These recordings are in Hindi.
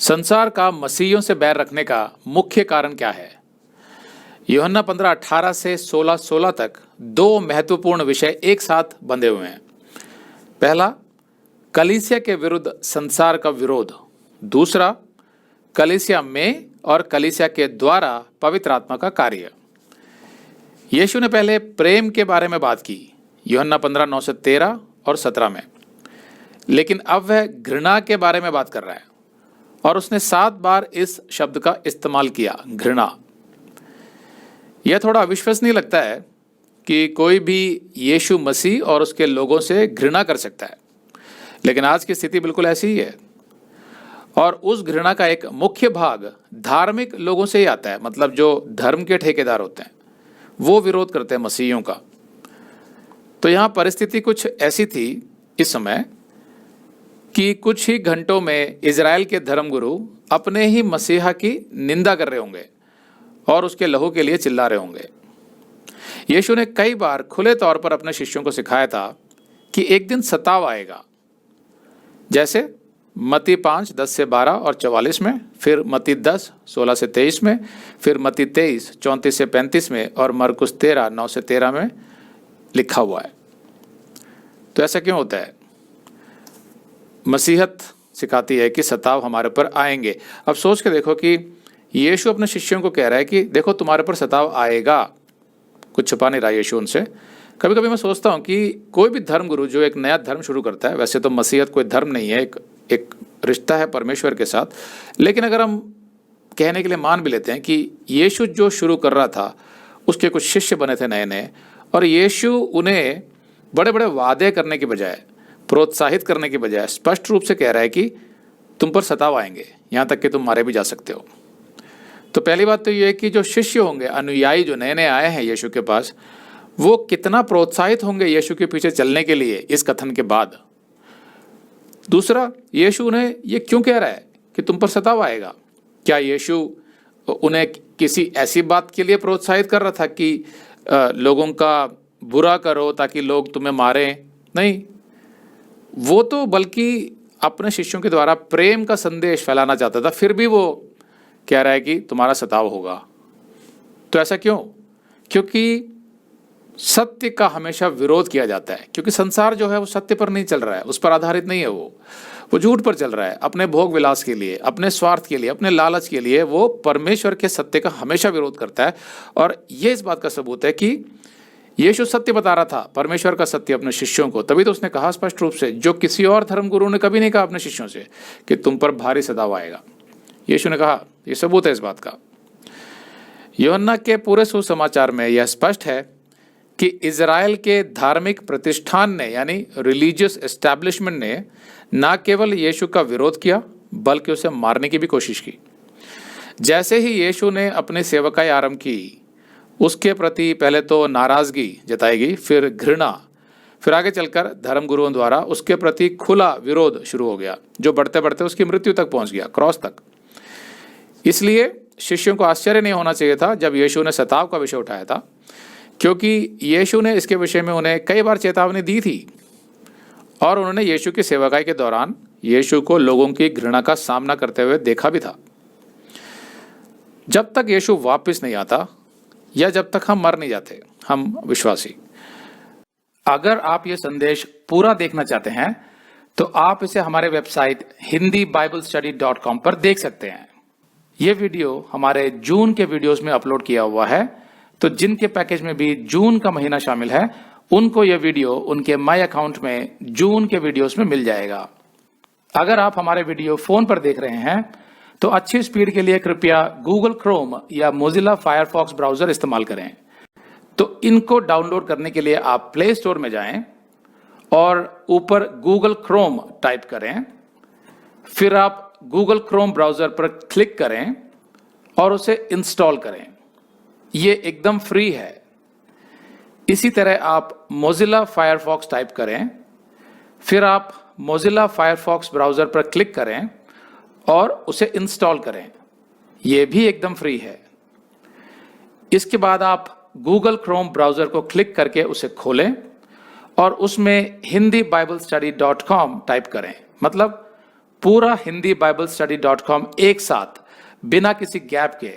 संसार का मसीहियों से बैर रखने का मुख्य कारण क्या है? यूहन्ना 15:18 से 16:16 तक दो महत्वपूर्ण विषय एक साथ बंधे हुए हैं। पहला, कलीसिया के विरुद्ध संसार का विरोध। दूसरा, कलीसिया में और कलीसिया के द्वारा पवित्र आत्मा का कार्य। यीशु ने पहले प्रेम के बारे में बात की, यूहन्ना 15:9 से 13 और 17 में, लेकिन अब वह घृणा के बारे में बात कर रहा है और उसने 7 बार इस शब्द का इस्तेमाल किया, घृणा। यह थोड़ा अविश्वसनीय लगता है कि कोई भी यीशु मसीह और उसके लोगों से घृणा कर सकता है, लेकिन आज की स्थिति बिल्कुल ऐसी ही है। और उस घृणा का एक मुख्य भाग धार्मिक लोगों से ही आता है, मतलब जो धर्म के ठेकेदार होते हैं वो विरोध करते हैं मसीहियों का। तो यहाँ परिस्थिति कुछ ऐसी थी इस समय कि कुछ ही घंटों में इजराइल के धर्मगुरु अपने ही मसीहा की निंदा कर रहे होंगे और उसके लहू के लिए चिल्ला रहे होंगे। यीशु ने कई बार खुले तौर पर अपने शिष्यों को सिखाया था कि एक दिन सताव आएगा, जैसे मत्ती 5:10 से 12 और 44 में, फिर मत्ती 10:16 से 23 में, फिर मत्ती 23:34 से 35 में और मरकुस 13:9 से 13 में लिखा हुआ है। तो ऐसा क्यों होता है? मसीहत सिखाती है कि सताव हमारे पर आएंगे। अब सोच के देखो कि यीशु अपने शिष्यों को कह रहा है कि देखो तुम्हारे पर सताव आएगा। कुछ छुपा नहीं रहा यीशु उनसे। कभी कभी मैं सोचता हूँ कि कोई भी धर्मगुरु जो एक नया धर्म शुरू करता है, वैसे तो मसीहत कोई धर्म नहीं है, एक रिश्ता है परमेश्वर के साथ, लेकिन अगर हम कहने के लिए मान भी लेते हैं कि यीशु जो शुरू कर रहा था उसके कुछ शिष्य बने थे नए नए, और यीशु उन्हें बड़े बड़े वादे करने के बजाय, प्रोत्साहित करने के बजाय स्पष्ट रूप से कह रहा है कि तुम पर सताव आएंगे, यहाँ तक कि तुम मारे भी जा सकते हो। तो पहली बात तो ये है कि जो शिष्य होंगे, अनुयायी जो नए नए आए हैं यीशु के पास, वो कितना प्रोत्साहित होंगे यीशु के पीछे चलने के लिए इस कथन के बाद। दूसरा, यीशु उन्हें ये क्यों कह रहा है कि तुम पर सताव आएगा? क्या यीशु उन्हें किसी ऐसी बात के लिए प्रोत्साहित कर रहा था कि लोगों का बुरा करो ताकि लोग तुम्हें मारें? नहीं, वो तो बल्कि अपने शिष्यों के द्वारा प्रेम का संदेश फैलाना चाहता था, फिर भी वो कह रहा है कि तुम्हारा सताव होगा। तो ऐसा क्यों? क्योंकि सत्य का हमेशा विरोध किया जाता है, क्योंकि संसार जो है वो सत्य पर नहीं चल रहा है, उस पर आधारित नहीं है, वो झूठ पर चल रहा है। अपने भोग विलास के लिए, अपने स्वार्थ के लिए, अपने लालच के लिए वो परमेश्वर के सत्य का हमेशा विरोध करता है। और ये इस बात का सबूत है कि यीशु सत्य बता रहा था, परमेश्वर का सत्य अपने शिष्यों को। तभी तो उसने कहा स्पष्ट रूप से, जो किसी और धर्मगुरु ने कभी नहीं कहा अपने शिष्यों से, कि तुम पर भारी सताव आएगा। यीशु ने कहा, यह सबूत है इस बात का। यूहन्ना के पूरे सुसमाचार में यह स्पष्ट है कि इजराइल के धार्मिक प्रतिष्ठान ने, यानी रिलीजियस एस्टैब्लिशमेंट ने, न केवल यीशु का विरोध किया बल्कि उसे मारने की भी कोशिश की। जैसे ही यीशु ने अपनी सेवकाई आरंभ की, उसके प्रति पहले तो नाराजगी जताई गई, फिर घृणा, फिर आगे चलकर धर्मगुरुओं द्वारा उसके प्रति खुला विरोध शुरू हो गया, जो बढ़ते बढ़ते उसकी मृत्यु तक पहुंच गया, क्रॉस तक। इसलिए शिष्यों को आश्चर्य नहीं होना चाहिए था जब यीशु ने सताव का विषय उठाया था, क्योंकि यीशु ने इसके विषय में उन्हें कई बार चेतावनी दी थी और उन्होंने यीशु की सेवकाई के दौरान यीशु को लोगों की घृणा का सामना करते हुए देखा भी था। जब तक यीशु वापस नहीं आता या जब तक हम मर नहीं जाते, हम विश्वासी। अगर आप ये संदेश पूरा देखना चाहते हैं तो आप इसे हमारे वेबसाइट hindiBiblestudy.com पर देख सकते हैं। ये वीडियो हमारे जून के वीडियोस में अपलोड किया हुआ है, तो जिनके पैकेज में भी जून का महीना शामिल है उनको यह वीडियो उनके माई अकाउंट में जून के वीडियोस में मिल जाएगा। अगर आप हमारे वीडियो फोन पर देख रहे हैं तो अच्छी स्पीड के लिए कृपया गूगल क्रोम या मोजिला फायरफॉक्स ब्राउजर इस्तेमाल करें। तो इनको डाउनलोड करने के लिए आप प्ले स्टोर में जाएं और ऊपर गूगल क्रोम टाइप करें, फिर आप गूगल क्रोम ब्राउजर पर क्लिक करें और उसे इंस्टॉल करें। ये एकदम फ्री है। इसी तरह आप मोजिला फायरफॉक्स टाइप करें, फिर आप मोजिला फायरफॉक्स ब्राउजर पर क्लिक करें और उसे इंस्टॉल करें। यह भी एकदम फ्री है। इसके बाद आप गूगल क्रोम ब्राउजर को क्लिक करके उसे खोलें और उसमें hindiBiblestudy.com टाइप करें, मतलब पूरा hindiBiblestudy.com एक साथ बिना किसी गैप के,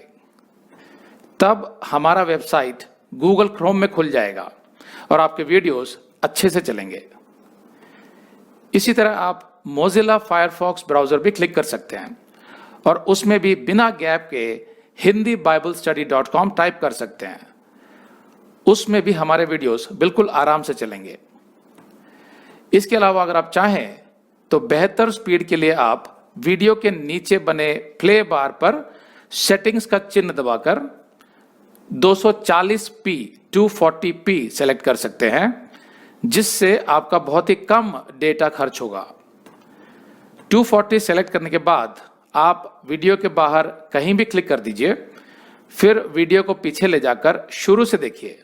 तब हमारा वेबसाइट गूगल क्रोम में खुल जाएगा और आपके वीडियोस अच्छे से चलेंगे। इसी तरह आप मोजिला फायरफॉक्स ब्राउजर भी क्लिक कर सकते हैं और उसमें भी बिना गैप के hindiBiblestudy.com टाइप कर सकते हैं। उसमें भी हमारे वीडियोस बिल्कुल आराम से चलेंगे। इसके अलावा अगर आप चाहें तो बेहतर स्पीड के लिए आप वीडियो के नीचे बने प्ले बार पर सेटिंग्स का चिन्ह दबाकर 240p 240p सेलेक्ट कर सकते हैं, जिससे आपका बहुत ही कम डेटा खर्च होगा। 240 सेलेक्ट करने के बाद आप वीडियो के बाहर कहीं भी क्लिक कर दीजिए, फिर वीडियो को पीछे ले जाकर शुरू से देखिए।